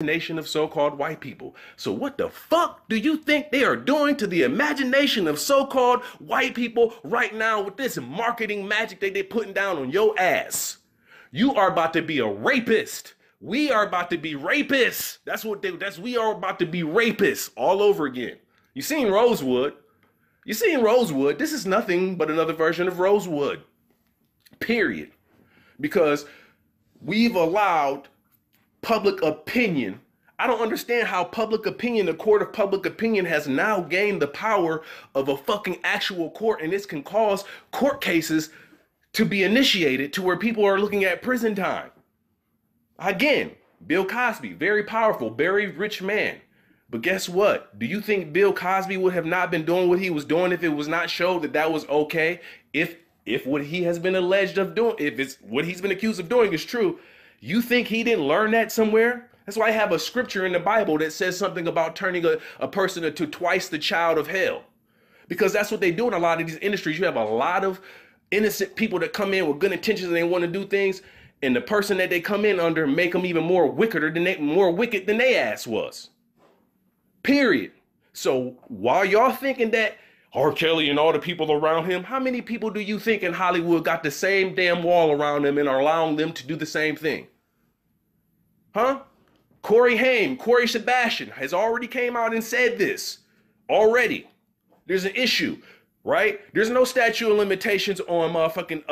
imagination of so-called white people. So what the fuck do you think they are doing to the imagination of so-called white people right now with this marketing magic that they're putting down on your ass? You are about to be a rapist. We are about to be rapists. We are about to be rapists all over again. You seen Rosewood. You seen Rosewood. This is nothing but another version of Rosewood. Period. Because we've allowed public opinion. I don't understand how public opinion, the court of public opinion, has now gained the power of a fucking actual court, and this can cause court cases to be initiated to where people are looking at prison time. Again, Bill Cosby, very powerful, very rich man. But guess what? Do you think Bill Cosby would have not been doing what he was doing if it was not showed that that was okay? If what he has been alleged of doing, if it's what he's been accused of doing is true, you think he didn't learn that somewhere? That's why I have a scripture in the Bible that says something about turning a person into twice the child of hell. Because that's what they do in a lot of these industries. You have a lot of innocent people that come in with good intentions and they want to do things, and the person that they come in under make them even more wicked than they ass was. Period. So while y'all thinking that R. Kelly and all the people around him, how many people do you think in Hollywood got the same damn wall around them and are allowing them to do the same thing? Huh? Corey Sebastian has already came out and said this. Already. There's an issue, right? There's no statute of limitations on motherfucking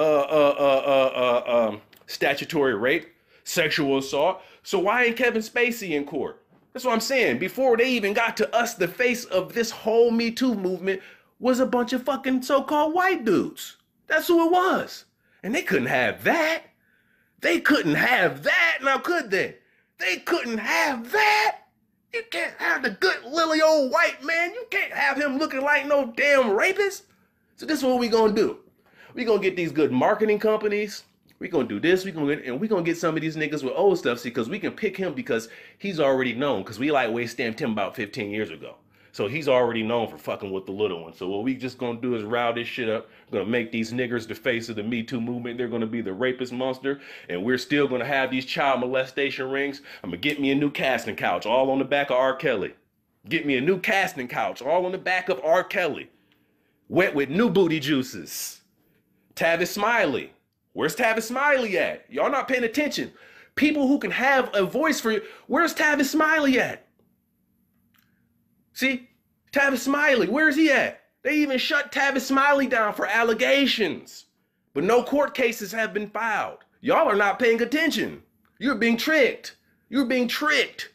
statutory rape, sexual assault. So why ain't Kevin Spacey in court? That's what I'm saying. Before they even got to us, the face of this whole Me Too movement was a bunch of fucking so-called white dudes. That's who it was. And they couldn't have that. They couldn't have that. Now, could they? They couldn't have that. You can't have the good lily old white man. You can't have him looking like no damn rapist. So this is what we gonna do. We gonna get these good marketing companies. We gonna do this. We gonna get some of these niggas with old stuff. See, because we can pick him because he's already known. Because we like way stamped him about 15 years ago. So he's already known for fucking with the little one. So what we just gonna do is rile this shit up. We're gonna make these niggers the face of the Me Too movement. They're gonna be the rapist monster. And we're still gonna have these child molestation rings. I'm gonna get me a new casting couch, all on the back of R. Kelly. Get me a new casting couch, all on the back of R. Kelly. Wet with new booty juices. Tavis Smiley. Where's Tavis Smiley at? Y'all not paying attention. People who can have a voice for you. Where's Tavis Smiley at? See, Tavis Smiley, where's he at? They even shut Tavis Smiley down for allegations. But no court cases have been filed. Y'all are not paying attention. You're being tricked. You're being tricked.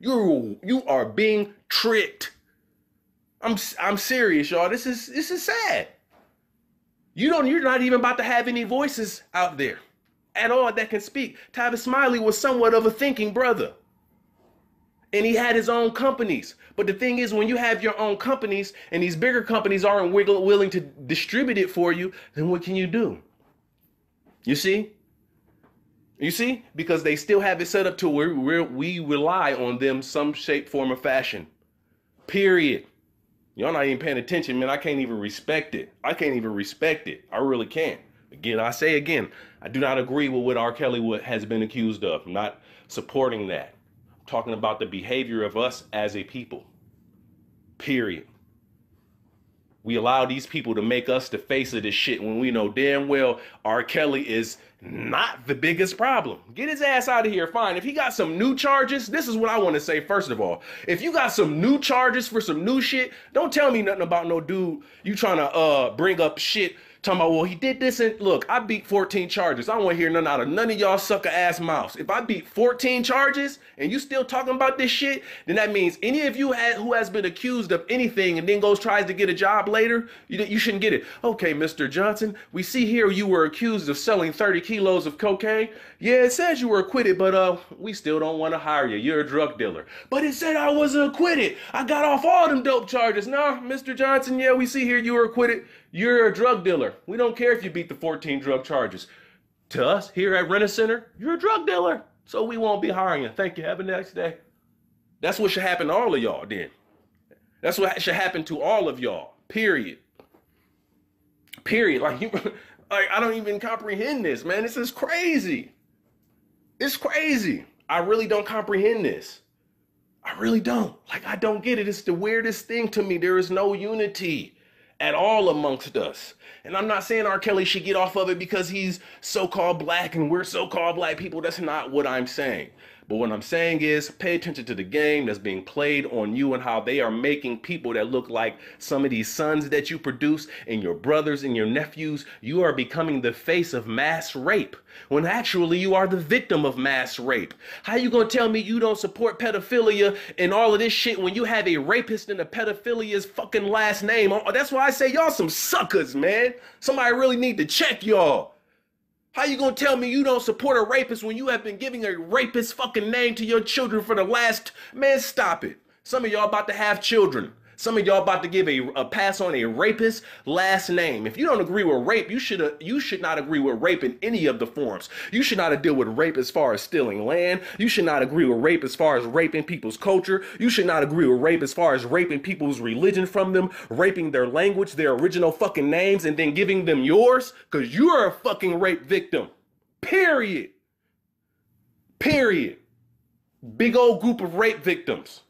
You are being tricked. I'm serious, y'all. This is sad. You're not even about to have any voices out there at all that can speak. Tavis Smiley was somewhat of a thinking brother. And he had his own companies. But the thing is, when you have your own companies and these bigger companies aren't willing to distribute it for you, then what can you do? You see? You see? Because they still have it set up to where we rely on them some shape, form, or fashion. Period. Y'all not even paying attention, man. I can't even respect it. I can't even respect it. I really can't. Again, I say again, I do not agree with what R. Kelly has been accused of. I'm not supporting that. I'm talking about the behavior of us as a people. Period. We allow these people to make us the face of this shit when we know damn well R. Kelly is not the biggest problem. Get his ass out of here. Fine. If he got some new charges, this is what I want to say first of all. If you got some new charges for some new shit, don't tell me nothing about no dude you trying to bring up shit talking about, well, he did this, and look, I beat 14 charges. I don't want to hear nothing out of none of y'all sucker ass mouths. If I beat 14 charges and you still talking about this shit, then that means any of you who has been accused of anything and then tries to get a job later, you shouldn't get it. Okay, Mr. Johnson, we see here you were accused of selling 30 kilos of cocaine. Yeah, it says you were acquitted, but we still don't want to hire you. You're a drug dealer. But it said I was acquitted. I got off all them dope charges. No, Mr. Johnson, yeah, we see here you were acquitted. You're a drug dealer. We don't care if you beat the 14 drug charges. To us here at Rent-A-Center, you're a drug dealer. So we won't be hiring you. Thank you. Have a nice day. That's what should happen to all of y'all then. That's what should happen to all of y'all. Period. Period. Like I don't even comprehend this, man. This is crazy. It's crazy. I really don't comprehend this. I really don't. Like, I don't get it. It's the weirdest thing to me. There is no unity at all amongst us. And I'm not saying R. Kelly should get off of it because he's so-called black and we're so-called black people. That's not what I'm saying. But what I'm saying is pay attention to the game that's being played on you and how they are making people that look like some of these sons that you produce and your brothers and your nephews. You are becoming the face of mass rape when actually you are the victim of mass rape. How you gonna tell me you don't support pedophilia and all of this shit when you have a rapist and a pedophilia's fucking last name? That's why I say y'all some suckers, man. Somebody really need to check y'all. How you gonna tell me you don't support a rapist when you have been giving a rapist fucking name to your children for the last... Man, stop it. Some of y'all about to have children. Some of y'all about to give a pass on a rapist last name. If you don't agree with rape, you should not agree with rape in any of the forms. You should not deal with rape as far as stealing land. You should not agree with rape as far as raping people's culture. You should not agree with rape as far as raping people's religion from them, raping their language, their original fucking names, and then giving them yours, because you are a fucking rape victim. Period. Period. Big old group of rape victims.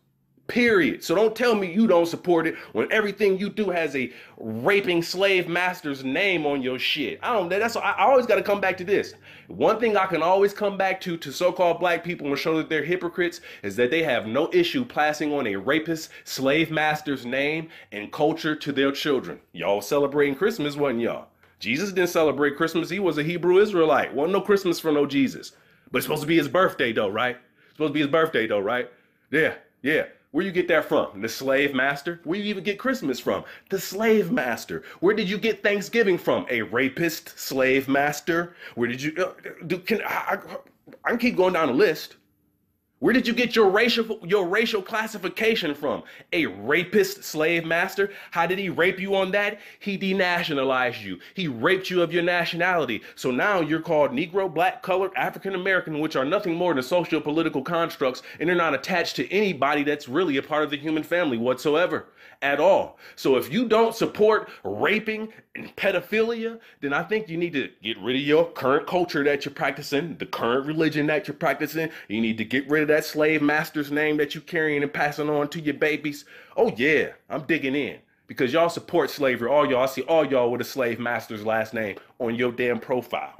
Period. So don't tell me you don't support it when everything you do has a raping slave master's name on your shit. I always got to come back to this. One thing I can always come back to so-called black people and show that they're hypocrites is that they have no issue passing on a rapist slave master's name and culture to their children. Y'all celebrating Christmas, wasn't y'all? Jesus didn't celebrate Christmas. He was a Hebrew Israelite. Wasn't no Christmas for no Jesus. But it's supposed to be his birthday though, right? It's supposed to be his birthday though, right? Yeah, yeah. Where you get that from? The slave master? Where you even get Christmas from? The slave master. Where did you get Thanksgiving from? A rapist slave master? Where did you... I can keep going down the list. Where did you get your racial classification from? A rapist slave master? How did he rape you on that? He denationalized you. He raped you of your nationality. So now you're called Negro, Black, Colored, African American, which are nothing more than socio-political constructs, and they're not attached to anybody that's really a part of the human family whatsoever at all. So if you don't support raping and pedophilia, then I think you need to get rid of your current culture that you're practicing, the current religion that you're practicing. You need to get rid of that slave master's name that you're carrying and passing on to your babies. Oh yeah, I'm digging in because y'all support slavery. All y'all, I see all y'all with a slave master's last name on your damn profile.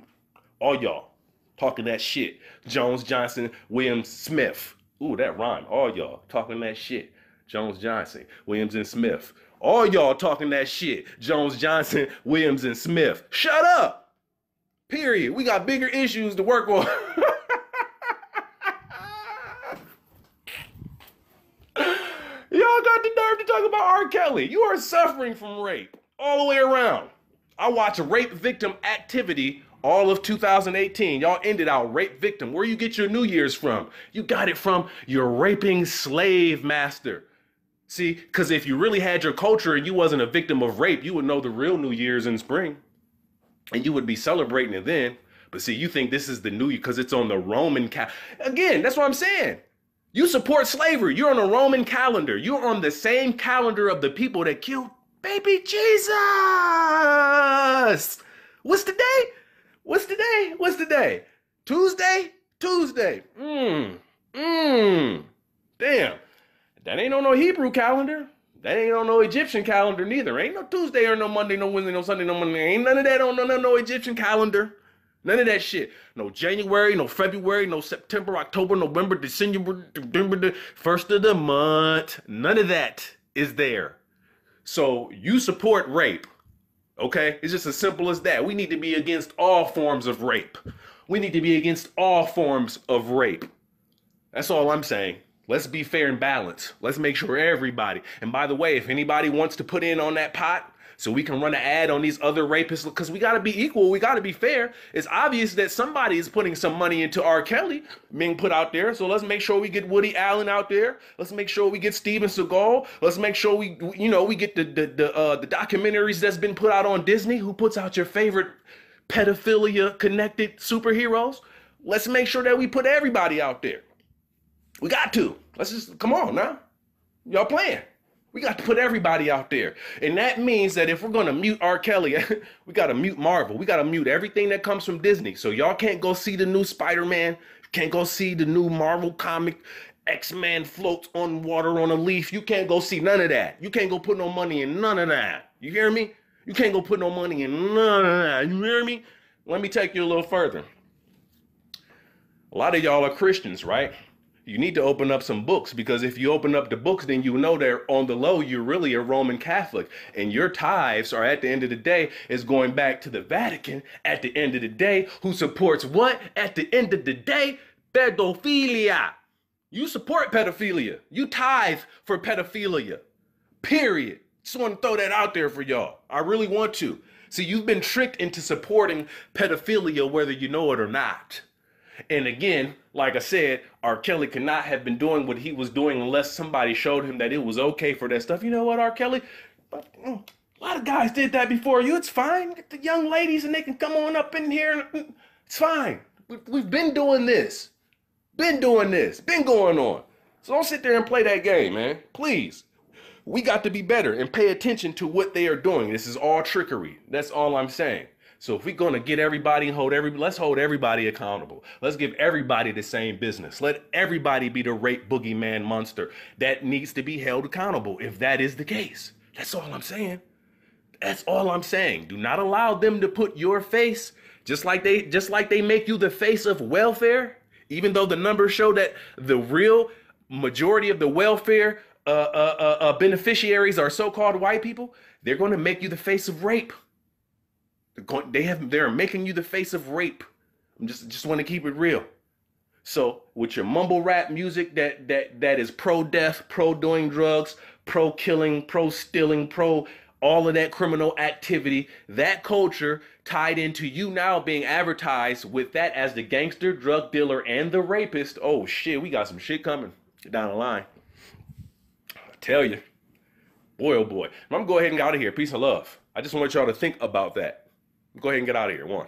All y'all talking that shit. Jones, Johnson, Williams, Smith. Ooh, that rhyme. All y'all talking that shit. Jones, Johnson, Williams, and Smith. All y'all talking that shit. Jones, Johnson, Williams, and Smith. Shut up. Period. We got bigger issues to work on. Y'all got the nerve to talk about R. Kelly. You are suffering from rape all the way around. I watch rape victim activity all of 2018. Y'all ended out rape victim. Where you get your New Year's from? You got it from your raping slave master. See, because if you really had your culture and you wasn't a victim of rape, you would know the real New Year's in spring. And you would be celebrating it then. But see, you think this is the New Year because it's on the Roman calendar. Again, that's what I'm saying. You support slavery. You're on a Roman calendar. You're on the same calendar of the people that killed baby Jesus. What's the day? What's the day? What's the day? Tuesday? Tuesday. Damn. That ain't on no Hebrew calendar. That ain't on no Egyptian calendar neither. Ain't no Tuesday or no Monday, no Wednesday, no Sunday, no Monday. Ain't none of that on no Egyptian calendar. None of that shit. No January, no February, no September, October, November, December, the first of the month. None of that is there. So you support rape. Okay? It's just as simple as that. We need to be against all forms of rape. We need to be against all forms of rape. That's all I'm saying. Let's be fair and balanced. Let's make sure everybody. And by the way, if anybody wants to put in on that pot so we can run an ad on these other rapists, because we got to be equal. We got to be fair. It's obvious that somebody is putting some money into R. Kelly being put out there. So let's make sure we get Woody Allen out there. Let's make sure we get Steven Seagal. Let's make sure we get the documentaries that's been put out on Disney. Who puts out your favorite pedophilia connected superheroes? Let's make sure that we put everybody out there. We got to. Let's just, come on now. Y'all playing. We got to put everybody out there. And that means that if we're going to mute R. Kelly, we got to mute Marvel. We got to mute everything that comes from Disney. So y'all can't go see the new Spider-Man. Can't go see the new Marvel comic. X-Man floats on water on a leaf. You can't go see none of that. You can't go put no money in none of that. You hear me? You can't go put no money in none of that. You hear me? Let me take you a little further. A lot of y'all are Christians, right? You need to open up some books, because if you open up the books, then you know that on the low, you're really a Roman Catholic. And your tithes are, at the end of the day, is going back to the Vatican at the end of the day, who supports what? At the end of the day, pedophilia. You support pedophilia. You tithe for pedophilia. Period. Just want to throw that out there for y'all. I really want to. See, you've been tricked into supporting pedophilia whether you know it or not. And again, like I said, R. Kelly could not have been doing what he was doing unless somebody showed him that it was okay for that stuff. You know what, R. Kelly? But, a lot of guys did that before you. It's fine. Get the young ladies and they can come on up in here. It's fine. We've been doing this. Been doing this. Been going on. So don't sit there and play that game, man. Please. We got to be better and pay attention to what they are doing. This is all trickery. That's all I'm saying. So if we're going to get everybody and let's hold everybody accountable. Let's give everybody the same business. Let everybody be the rape boogeyman monster that needs to be held accountable if that is the case. That's all I'm saying. That's all I'm saying. Do not allow them to put your face, just like they make you the face of welfare, even though the numbers show that the real majority of the welfare beneficiaries are so-called white people. They're going to make you the face of rape. They're making you the face of rape. I just want to keep it real. So with your mumble rap music that is pro-death, pro-doing drugs, pro-killing, pro-stealing, pro all of that criminal activity, that culture tied into you now being advertised with that as the gangster, drug dealer, and the rapist. Oh shit, we got some shit coming down the line. I tell you, boy, oh boy. I'm gonna go ahead and get out of here. Peace and love. I just want y'all to think about that. Go ahead and get out of here. One.